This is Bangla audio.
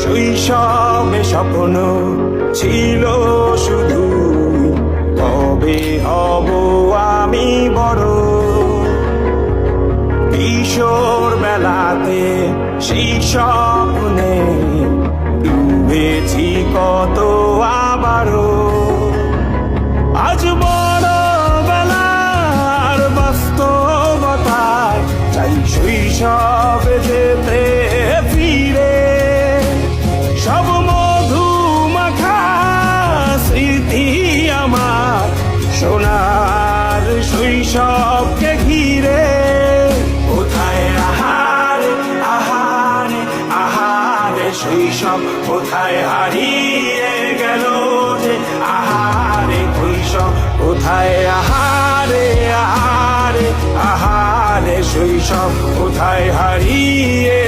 শৈশবে স্বপ্ন ছিল শুধু কবে হব আমি বড়। কিশোর বেলাতে সেই স্বপ্নে ডুবেছি কত আবারও। আজ বড় বেলার বাস্তবতায় চাই শৈশবে যেতে ফিরে। সব মধু মাখা স্মৃতি আমার সোনার শৈশবকে ঘিরে। কোথায় আহারে আহারে আহারে শৈশব কোথায় হারিয়ে গেল যে আহারে শৈশব কোথায় আহারে আহারে আহারে শৈশব কোথায় হারিয়ে